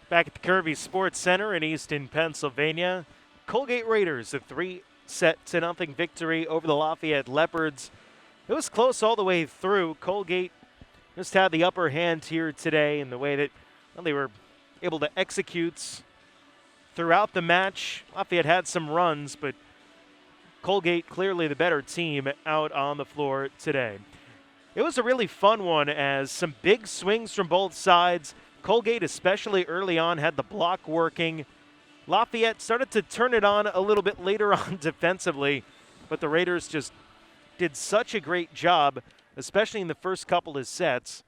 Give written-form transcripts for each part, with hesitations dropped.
Back at the Kirby Sports Center in Easton, Pennsylvania, Colgate Raiders a 3-0 victory over the Lafayette Leopards. It was close all the way through. Colgate just had the upper hand here today in the way that they were able to execute throughout the match. Lafayette had some runs, but Colgate clearly the better team out on the floor today. It was a really fun one as some big swings from both sides. Colgate, especially early on, had the block working. Lafayette started to turn it on a little bit later on defensively, but the Raiders just did such a great job, especially in the first couple of sets,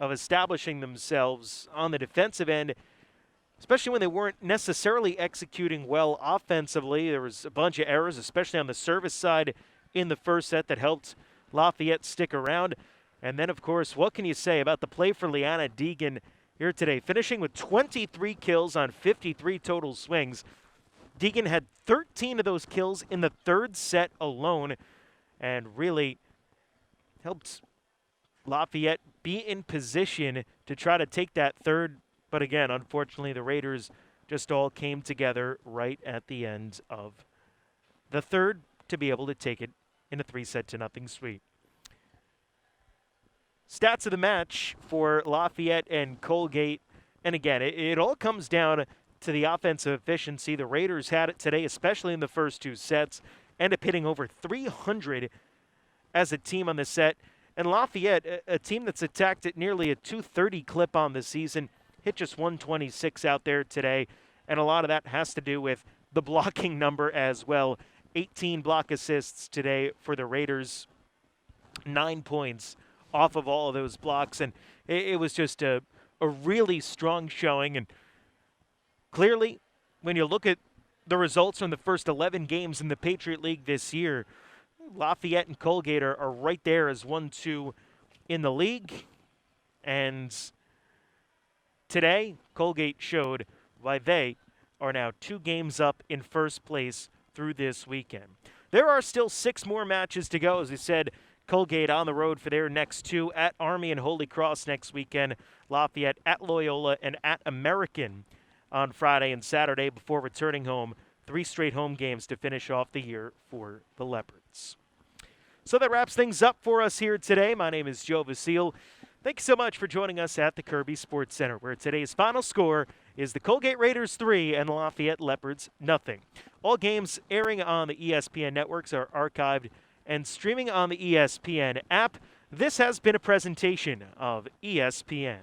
of establishing themselves on the defensive end, especially when they weren't necessarily executing well offensively. There was a bunch of errors, especially on the service side in the first set, that helped Lafayette stick around. And then, of course, what can you say about the play for Leanna Deegan here today, finishing with 23 kills on 53 total swings. Deegan had 13 of those kills in the third set alone and really helped Lafayette be in position to try to take that third. But again, unfortunately, the Raiders just all came together right at the end of the third to be able to take it in a 3-0 sweep. Stats of the match for Lafayette and Colgate. And again, it all comes down to the offensive efficiency. The Raiders had it today, especially in the first two sets. Ended up hitting over 300 as a team on the set. And Lafayette, a team that's attacked at nearly a 230 clip on the season, hit just 126 out there today. And a lot of that has to do with the blocking number as well. 18 block assists today for the Raiders. 9 points off of all of those blocks, and it was just a really strong showing. And clearly, when you look at the results from the first 11 games in the Patriot League this year, Lafayette and Colgate are right there as 1-2 in the league. And today, Colgate showed why they are now 2 games up in first place through this weekend. There are still 6 more matches to go. As we said, Colgate on the road for their next 2 at Army and Holy Cross next weekend. Lafayette at Loyola and at American on Friday and Saturday before returning home. 3 straight home games to finish off the year for the Leopards. So that wraps things up for us here today. My name is Joe Vasile. Thank you so much for joining us at the Kirby Sports Center, where today's final score is the Colgate Raiders 3 and Lafayette Leopards 0. All games airing on the ESPN networks are archived and streaming on the ESPN app. This has been a presentation of ESPN.